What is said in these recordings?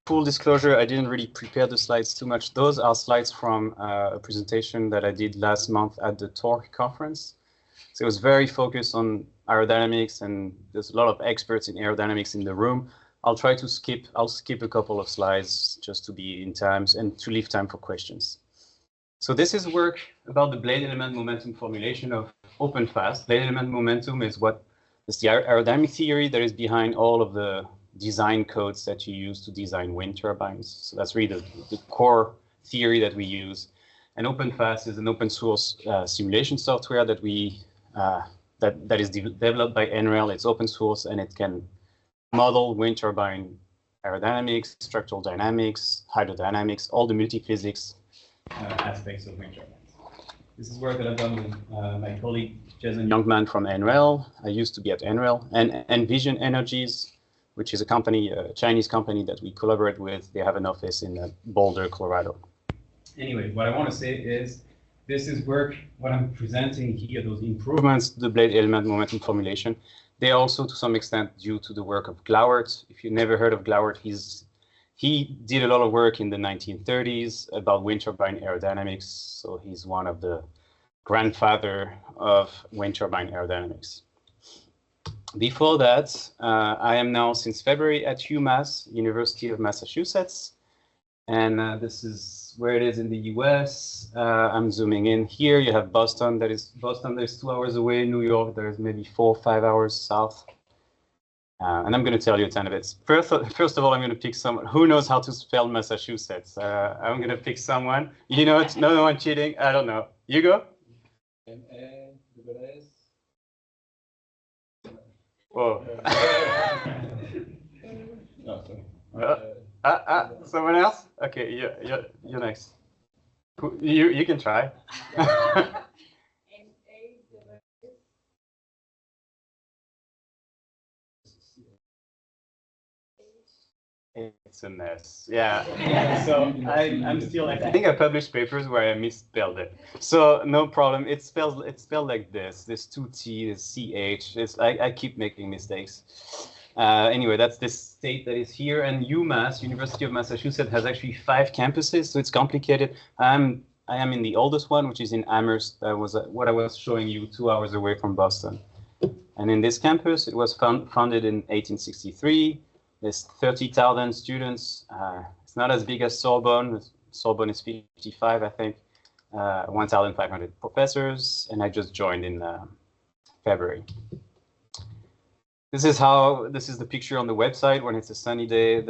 Full disclosure, I didn't really prepare the slides too much. Those are slides from a presentation that I did last month at the Torque conference. So it was very focused on aerodynamics, and there's a lot of experts in aerodynamics in the room. I'll skip a couple of slides just to be in time and to leave time for questions. So this is work about the blade element momentum formulation of OpenFAST. Blade element momentum is the aerodynamic theory that is behind all of the design codes that you use to design wind turbines. So that's really the core theory that we use. And OpenFAST is an open source simulation software that that is developed by NREL. It's open source, and it can model wind turbine aerodynamics, structural dynamics, hydrodynamics, all the multi-physics aspects of wind turbines. This is work that I've done with my colleague Jason Youngman from NREL. I used to be at NREL, and Envision Energies, which is a company, a Chinese company that we collaborate with. They have an office in Boulder, Colorado. Anyway, what I want to say is this is work, what I'm presenting here, those improvements to the blade element momentum formulation. They are also to some extent due to the work of Glauert. If you never heard of Glauert, he did a lot of work in the 1930s about wind turbine aerodynamics. So he's one of the grandfather of wind turbine aerodynamics. Before that, I am now since February at UMass, University of Massachusetts. And this is where it is in the US. I'm zooming in here. You have Boston. Boston that is 2 hours away. New York, there is maybe 4 or 5 hours south. And I'm going to tell you a ton of it. First of all, I'm going to pick someone who knows how to spell Massachusetts. I'm going to pick someone. You know it? No one cheating. I don't know. You go. Whoa. Someone else? Okay, you're next. You can try. It's a mess. Yeah. So I'm still. I think I published papers where I misspelled it. So no problem. It's spelled like this. There's 2 T. There's CH. I keep making mistakes. Anyway, that's the state that is here, and UMass, University of Massachusetts, has actually 5 campuses, so it's complicated. I am in the oldest one, which is in Amherst. That was what I was showing you 2 hours away from Boston. And in this campus, it was founded in 1863. There's 30,000 students. It's not as big as Sorbonne. Sorbonne is 55, I think. 1,500 professors, and I just joined in February. This is the picture on the website when it's a sunny day.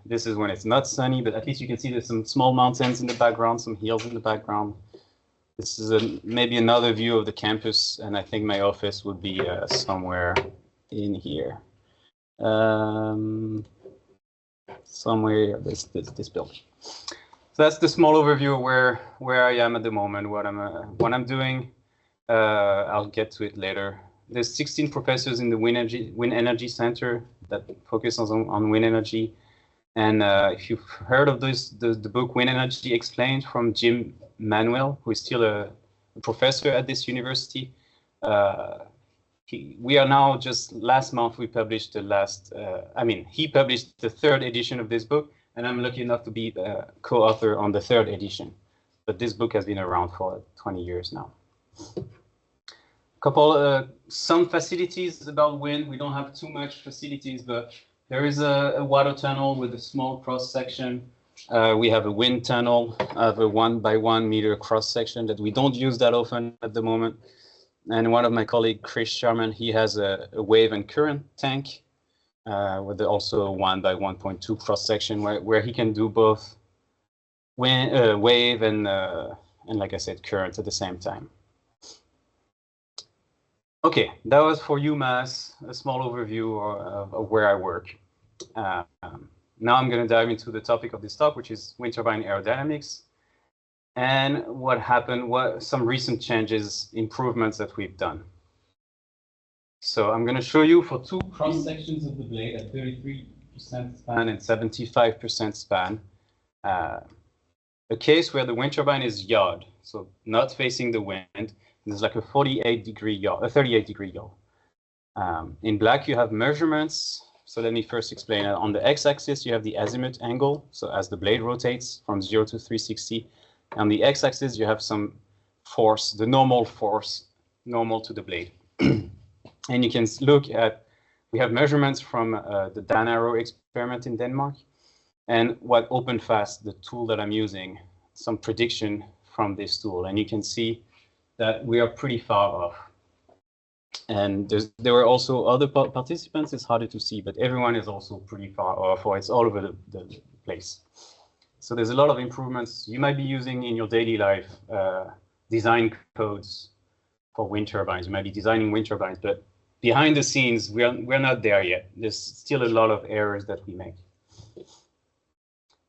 This is when it's not sunny, but at least you can see there's some small mountains in the background, some hills in the background. This is maybe another view of the campus, and I think my office would be somewhere in here. Somewhere this building. So that's the small overview of where I am at the moment, what I'm doing. I'll get to it later. There's 16 professors in the Wind Energy Center that focuses on wind energy. And if you've heard of the book Wind Energy Explained from Emmanuel, who is still a professor at this university, we are now just last month we published he published the 3rd edition of this book, and I'm lucky enough to be the co-author on the 3rd edition. But this book has been around for 20 years now. Some facilities about wind. We don't have too much facilities, but there is a water tunnel with a small cross section. We have a wind tunnel of a 1 by 1 meter cross section that we don't use that often at the moment. And one of my colleagues, Chris Sharman, he has a wave and current tank with also a 1 by 1.2 cross section where he can do both wave and like I said, current at the same time. Okay, that was for UMass, a small overview of where I work. Now I'm going to dive into the topic of this talk, which is wind turbine aerodynamics, and what happened, some recent changes, improvements that we've done. So I'm going to show you for 2 cross sections of the blade at 33% span and 75% span, a case where the wind turbine is yawed, so not facing the wind. There's like a 38-degree yaw, a 38-degree yaw. In black, you have measurements So let me first explain. On the x-axis, you have the azimuth angle. So as the blade rotates from 0 to 360. On the x-axis, you have some force, the normal force, normal to the blade. And you can look at, we have measurements from the Dan Arrow experiment in Denmark. And what OpenFAST, the tool that I'm using, some prediction from this tool. And you can see that we are pretty far off. And there were also other participants. It's harder to see, but everyone is also pretty far off, or it's all over the place. So there's a lot of improvements you might be using in your daily life, design codes for wind turbines. You might be designing wind turbines, but behind the scenes, we're not there yet. There's still a lot of errors that we make.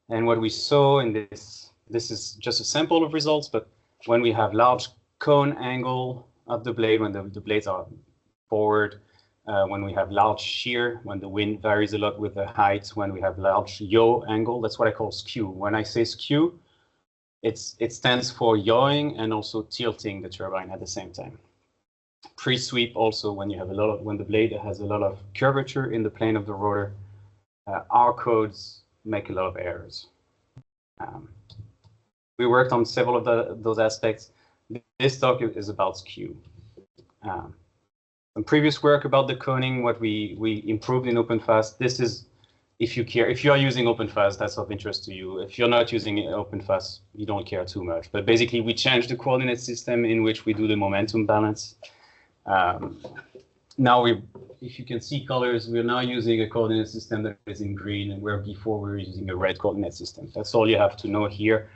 And what we saw in this is just a sample of results, but when we have large cone angle of the blade, when the blades are forward, when we have large shear, when the wind varies a lot with the height, when we have large yaw angle, that's what I call skew. When I say skew, it stands for yawing and also tilting the turbine at the same time. Pre-sweep also, when you have when the blade has a lot of curvature in the plane of the rotor, our codes make a lot of errors. We worked on several of those aspects. This talk is about skew. Some previous work about the coning, what we improved in OpenFAST. This is, if you are using OpenFAST, that's of interest to you. If you're not using OpenFAST, you don't care too much. But basically, we changed the coordinate system in which we do the momentum balance. Now if you can see colors, we're now using a coordinate system that is in green, and where before we were using a red coordinate system. That's all you have to know here.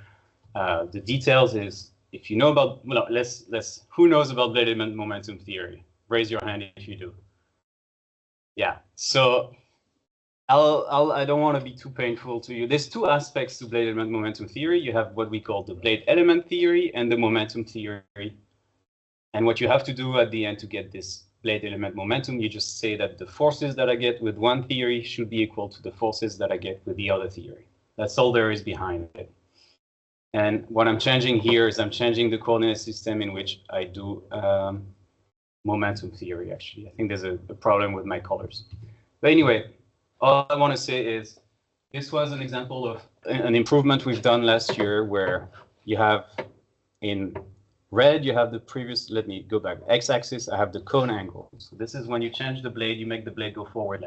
The details is, if you know about, well, who knows about blade element momentum theory? Raise your hand if you do. Yeah, so I don't want to be too painful to you. There's two aspects to blade element momentum theory. You have what we call the blade element theory and the momentum theory. And what you have to do at the end to get this blade element momentum, you just say that the forces that I get with one theory should be equal to the forces that I get with the other theory. That's all there is behind it. And what I'm changing here is I'm changing the coordinate system in which I do momentum theory, actually. I think there's a problem with my colors. But anyway, all I want to say is this was an example of an improvement we've done last year, where you have in red, you have the previous, let me go back, x-axis, I have the cone angle. So this is when you change the blade, you make the blade go forward,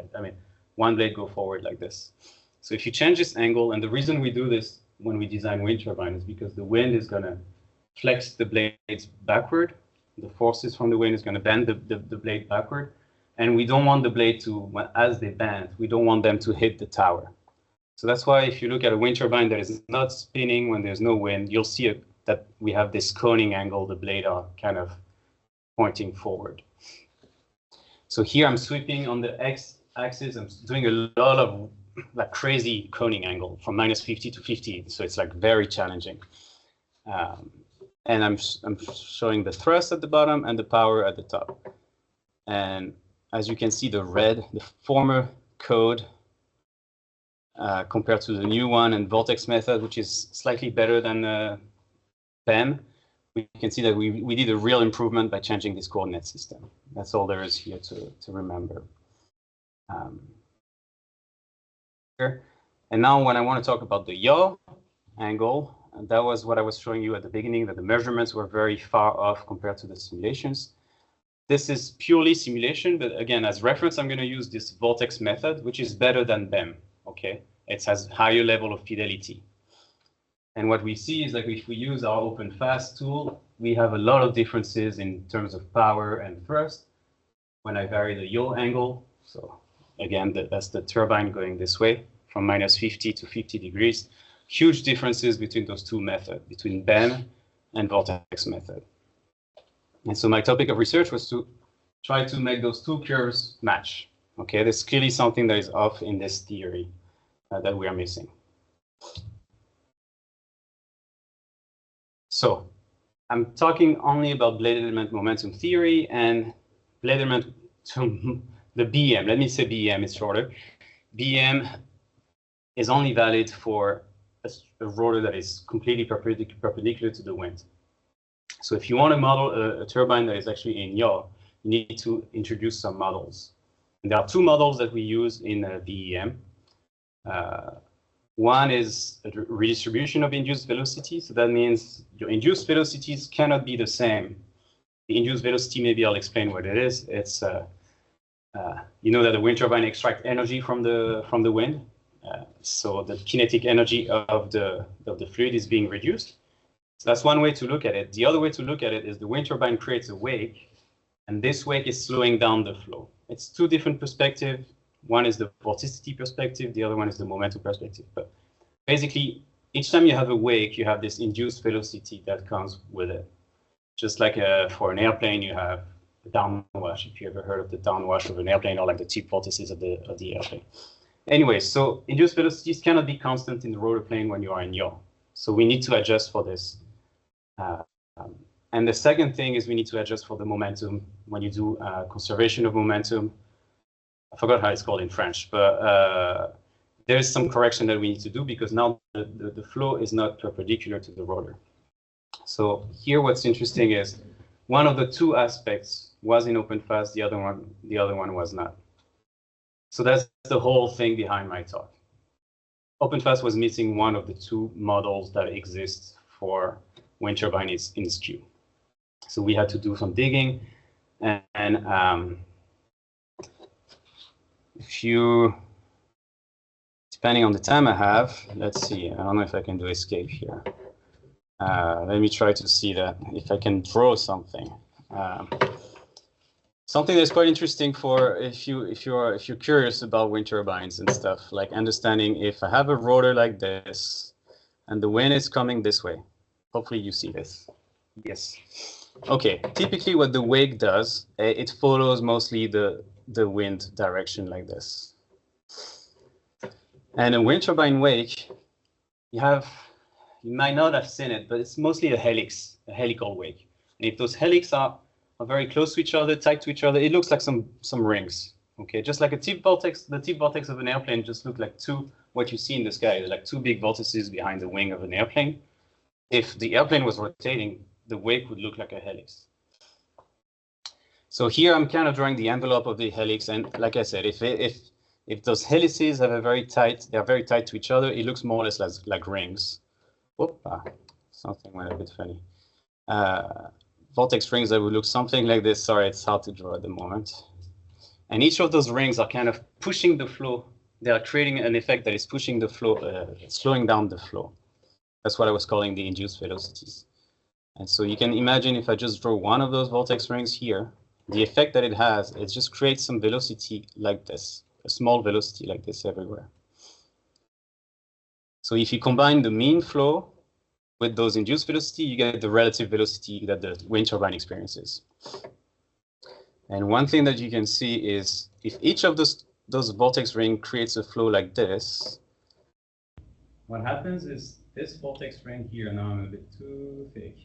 one blade go forward like this. So if you change this angle, and the reason we do this when we design wind turbines is because the wind is going to flex the blades backward. The forces from the wind is going to bend the blade backward. And we don't want the blade to, as they bend, we don't want them to hit the tower. So that's why if you look at a wind turbine that is not spinning when there's no wind, you'll see that we have this coning angle, the blade are kind of pointing forward. So here I'm sweeping on the x-axis, I'm doing a lot of crazy coning angle from -50 to 50. So it's very challenging. And I'm showing the thrust at the bottom and the power at the top. And as you can see, the red, the former code compared to the new one and vortex method, which is slightly better than FEM, we can see that we did a real improvement by changing this coordinate system. That's all there is here to remember. And now when I want to talk about the yaw angle, and that was what I was showing you at the beginning, that the measurements were very far off compared to the simulations. This is purely simulation, but again, as reference, I'm going to use this vortex method, which is better than BEM, okay? It has higher level of fidelity. And what we see is if we use our OpenFAST tool, we have a lot of differences in terms of power and thrust when I vary the yaw angle. So again, that's the turbine going this way from -50 to 50 degrees. Huge differences between those two methods, between BEM and vortex method. And so my topic of research was to try to make those two curves match. Okay, there's clearly something that is off in this theory that we are missing. So I'm talking only about blade element momentum theory and blade element, the BEM. Let me say BEM is shorter. BEM is only valid for a rotor that is completely perpendicular to the wind. So if you want to model a turbine that is actually in yaw, you need to introduce some models. And there are two models that we use in BEM. One is a redistribution of induced velocity. So that means your induced velocities cannot be the same. The induced velocity, maybe I'll explain what it is. It's you know that the wind turbine extracts energy from the wind. So the kinetic energy of the fluid is being reduced. So that's one way to look at it. The other way to look at it is the wind turbine creates a wake, and this wake is slowing down the flow. It's two different perspectives. One is the vorticity perspective, the other one is the momentum perspective. But basically, each time you have a wake, you have this induced velocity that comes with it. Just like for an airplane, you have the downwash, if you ever heard of the downwash of an airplane, or like the tip vortices of the airplane. Anyway, so induced velocities cannot be constant in the rotor plane when you are in yaw. So we need to adjust for this. And the second thing is we need to adjust for the momentum when you do conservation of momentum. I forgot how it's called in French, but there's some correction that we need to do because now the flow is not perpendicular to the rotor. So here what's interesting is one of the two aspects was in OpenFAST, the other one was not. So that's the whole thing behind my talk. OpenFAST was missing one of the two models that exist for wind turbine in skew. So we had to do some digging, and if you, depending on the time I have, let's see, I don't know if I can do escape here. Let me try to see that, if I can draw something. Something that's quite interesting for if you're curious about wind turbines and stuff, like understanding if I have a rotor like this and the wind is coming this way. Hopefully you see this. Yes. Okay. Typically what the wake does, it follows mostly the wind direction like this. And a wind turbine wake, you might not have seen it, but it's mostly a helical wake. And if those helix are very close to each other, tight to each other, it looks like some rings. Okay, just like a tip vortex, the tip vortex of an airplane just look like what you see in the sky is like two big vortices behind the wing of an airplane. If the airplane was rotating, the wake would look like a helix. So here I'm kind of drawing the envelope of the helix, and like I said, if those helices they're very tight to each other, it looks more or less like rings. Whoop, something went a bit funny. Vortex rings that would look something like this. Sorry, it's hard to draw at the moment. And each of those rings are kind of pushing the flow. They are creating an effect that is pushing the flow, slowing down the flow. That's what I was calling the induced velocities. And so you can imagine if I just draw one of those vortex rings here, the effect that it has, it just creates some velocity like this, a small velocity like this everywhere. So if you combine the mean flow with those induced velocity, you get the relative velocity that the wind turbine experiences. And one thing that you can see is if each of those vortex ring creates a flow like this, what happens is this vortex ring here, now I'm a bit too thick.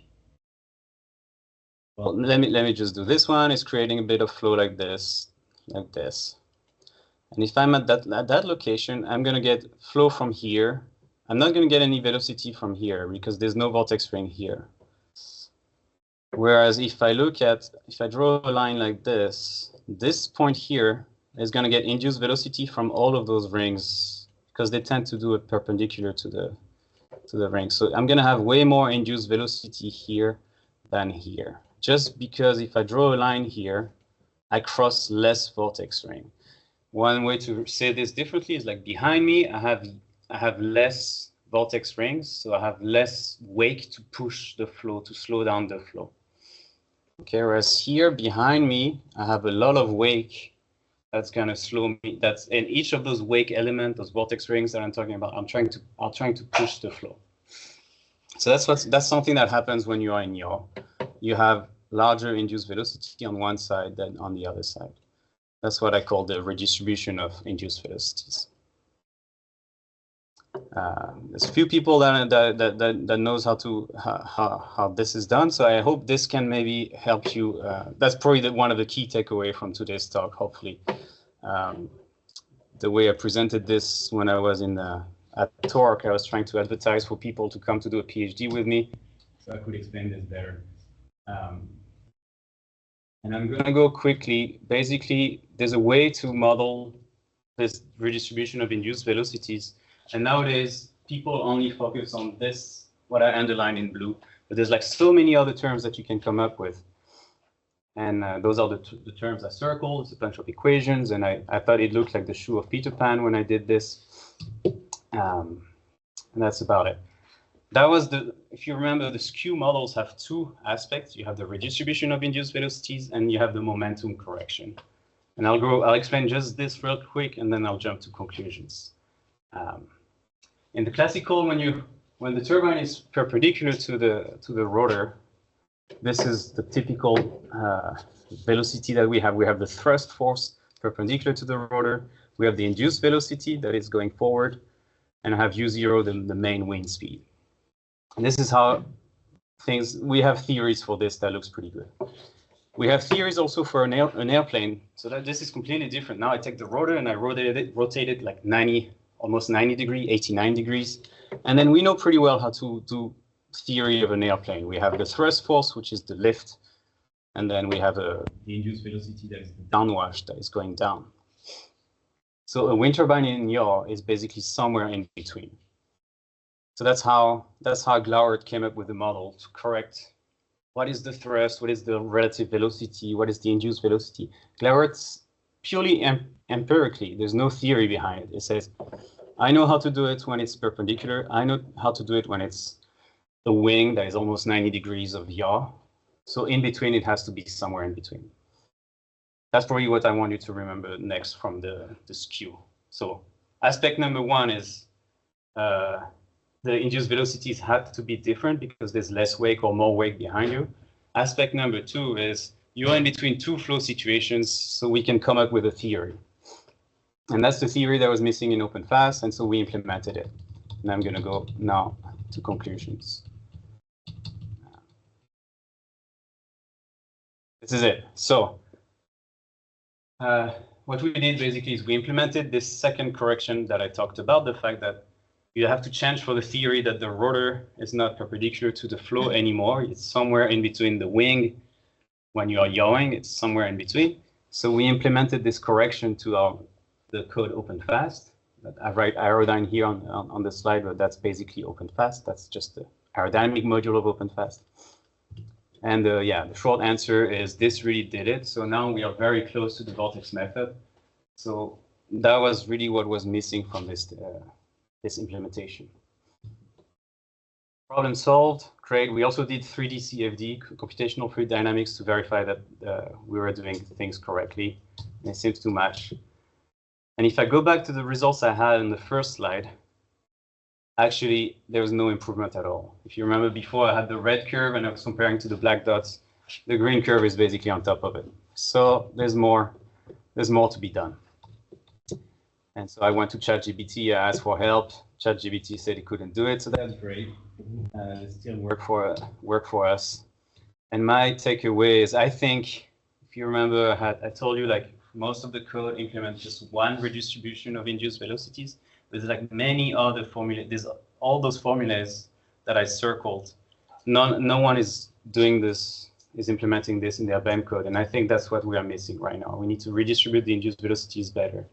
Well, let me just do this one. It's creating a bit of flow like this. And if I'm at that location, I'm going to get flow from here. I'm not going to get any velocity from here because there's no vortex ring here. Whereas if I draw a line like this point here is going to get induced velocity from all of those rings because they tend to do it perpendicular to the ring. So I'm going to have way more induced velocity here than here. Just because if I draw a line here, I cross less vortex ring. One way to say this differently is like behind me, I have less vortex rings, so I have less wake to push the flow, to slow down the flow. Okay, whereas here behind me, I have a lot of wake that's gonna slow me. And each of those wake elements, those vortex rings that I'm talking about, I'm trying to push the flow. So that's something that happens when you are in yaw. You have larger induced velocity on one side than on the other side. That's what I call the redistribution of induced velocities. There's a few people that knows how this is done, so I hope this can maybe help you. That's probably one of the key takeaway from today's talk. Hopefully, the way I presented this when I was at Torque, I was trying to advertise for people to come to do a PhD with me, so I could explain this better. And I'm going to go quickly. Basically, there's a way to model this redistribution of induced velocities. And nowadays, people only focus on this, what I underline in blue. But there's like so many other terms that you can come up with. And those are the terms I circled. It's a bunch of equations. And I thought it looked like the shoe of Peter Pan when I did this. And that's about it. That was if you remember, the skew models have two aspects. You have the redistribution of induced velocities and you have the momentum correction. And I'll explain just this real quick and then I'll jump to conclusions. In the classical, when the turbine is perpendicular to the rotor, this is the typical velocity that we have. We have the thrust force perpendicular to the rotor. We have the induced velocity that is going forward, and I have U0, the main wind speed. And this is how we have theories for this that looks pretty good. We have theories also for an airplane, so that this is completely different. Now I take the rotor and I rotate it like almost 90 degrees, 89 degrees. And then we know pretty well how to do theory of an airplane. We have the thrust force, which is the lift. And then we have the induced velocity that is the downwash that is going down. So a wind turbine in yaw is basically somewhere in between. So that's how Branlard came up with the model to correct what is the thrust, what is the relative velocity, what is the induced velocity. Branlard's purely empirically. There's no theory behind it. It says, I know how to do it when it's perpendicular. I know how to do it when it's a wing that is almost 90 degrees of yaw. So in between, it has to be somewhere in between. That's probably what I want you to remember next from the skew. So aspect number one is the induced velocities had to be different because there's less wake or more wake behind you. Aspect number two is you're in between two flow situations, so we can come up with a theory. And that's the theory that was missing in OpenFAST, and so we implemented it. And I'm going to go now to conclusions. This is it. So what we did basically is we implemented this second correction that I talked about, the fact that you have to change for the theory that the rotor is not perpendicular to the flow anymore. It's somewhere in between the wing. When you are yawing, it's somewhere in between. So we implemented this correction to the code OpenFAST. I write aerodyne here on the slide, but that's basically OpenFAST. That's just the aerodynamic module of OpenFAST. And yeah, the short answer is this really did it. So now we are very close to the vortex method. So that was really what was missing from this implementation. Problem solved, great. We also did 3D CFD, computational fluid dynamics, to verify that we were doing things correctly. And it seems to match. And if I go back to the results I had in the first slide, actually, there was no improvement at all. If you remember before, I had the red curve and I was comparing to the black dots. The green curve is basically on top of it. So there's more to be done. And so I went to ChatGPT, I asked for help. ChatGPT said it couldn't do it, so that's great. It still work for us. And my takeaway is, I think, if you remember, I told you like most of the code implements just one redistribution of induced velocities. There's like many other formulas. There's all those formulas that I circled. No one is doing this, is implementing this in their BEM code, and I think that's what we are missing right now. We need to redistribute the induced velocities better.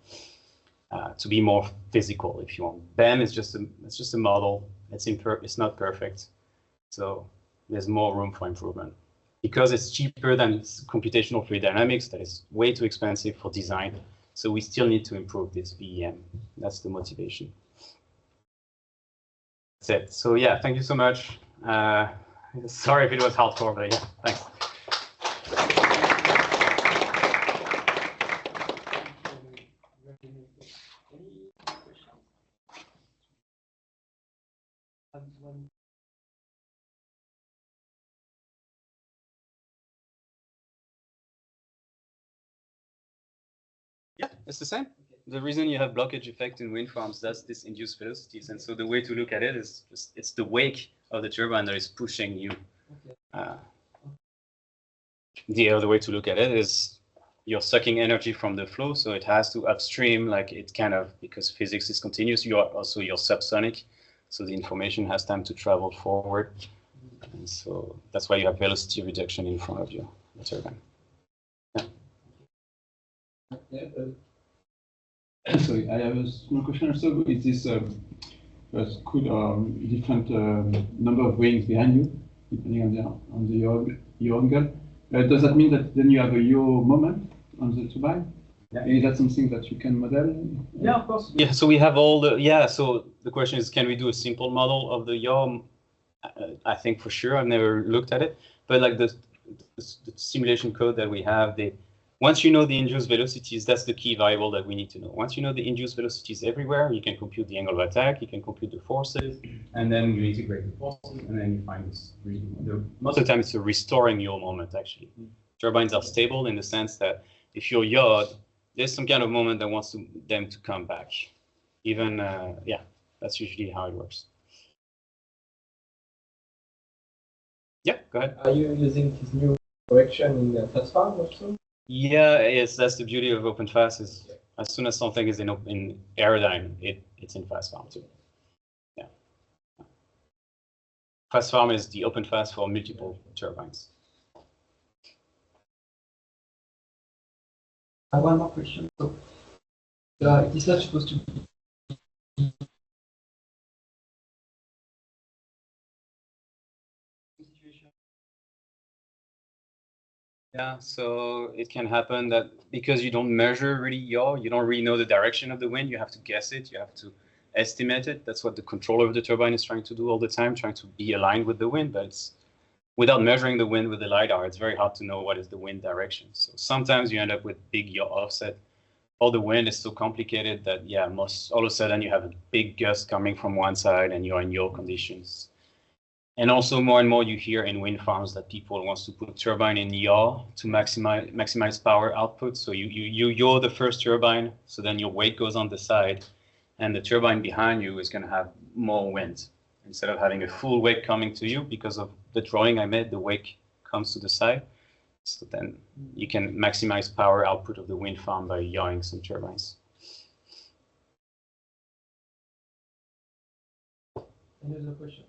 To be more physical, if you want. BEM is just a model. It's not perfect. So there's more room for improvement. Because it's cheaper than computational fluid dynamics, that is way too expensive for design. So we still need to improve this BEM. That's the motivation. That's it. So yeah, thank you so much. Sorry if it was hardcore, but yeah, thanks. Yeah, it's the same. The reason you have blockage effect in wind farms, that's this induced velocities. And so the way to look at it is just, it's the wake of the turbine that is pushing you. The other way to look at it is you're sucking energy from the flow, so it has to upstream, like it kind of, because physics is continuous, you're subsonic, so the information has time to travel forward. And so that's why you have velocity reduction in front of you, the turbine. Sorry, I have a small question also. Is this could different number of wings behind you, depending on the yaw angle? Does that mean that then you have a yaw moment on the turbine? Yeah. Is that something that you can model? Yeah, of course. Yeah, so we have all the, yeah, so the question is, can we do a simple model of the yaw? I think for sure, I've never looked at it, but like the simulation code that we have, once you know the induced velocities, that's the key variable that we need to know. Once you know the induced velocities everywhere, you can compute the angle of attack, you can compute the forces, and then you integrate the forces, and then you find this. Most of the time, it's a restoring yaw moment, actually. Turbines are stable in the sense that if you're yawed, there's some kind of moment that wants them to come back. Even, yeah, that's usually how it works. Yeah, go ahead. Are you using this new correction in the FAST farm also? Yeah, yes, that's the beauty of OpenFAST is as soon as something is in Aerodyne, it's in FAST farm too. Yeah. FAST farm is the OpenFAST for multiple turbines. I have one more question. So, it is not supposed to be. Yeah, so it can happen that because you don't measure really yaw, you don't really know the direction of the wind, you have to guess it, you have to estimate it. That's what the controller of the turbine is trying to do all the time, trying to be aligned with the wind, but it's without measuring the wind with the LiDAR, it's very hard to know what is the wind direction. So sometimes you end up with big yaw offset. All the wind is so complicated that, yeah, all of a sudden you have a big gust coming from one side and you're in yaw conditions. And also more and more you hear in wind farms that people want to put turbine in yaw to maximize power output. So you yaw the first turbine, so then your weight goes on the side, and the turbine behind you is going to have more wind. Instead of having a full wake coming to you, because of the drawing I made, the wake comes to the side. So then you can maximize power output of the wind farm by yawing some turbines. Any other question?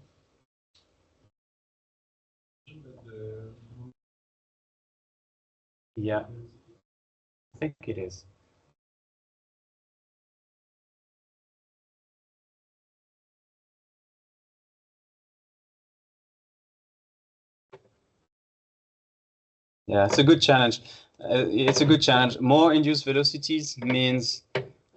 Yeah, I think it is. Yeah, it's a good challenge. It's a good challenge. More induced velocities means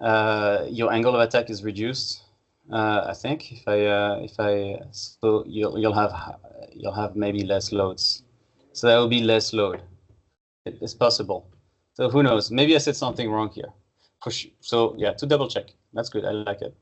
your angle of attack is reduced. I think so you'll have maybe less loads. So there will be less load. It's possible. So who knows? Maybe I said something wrong here. So yeah, to double check. That's good. I like it.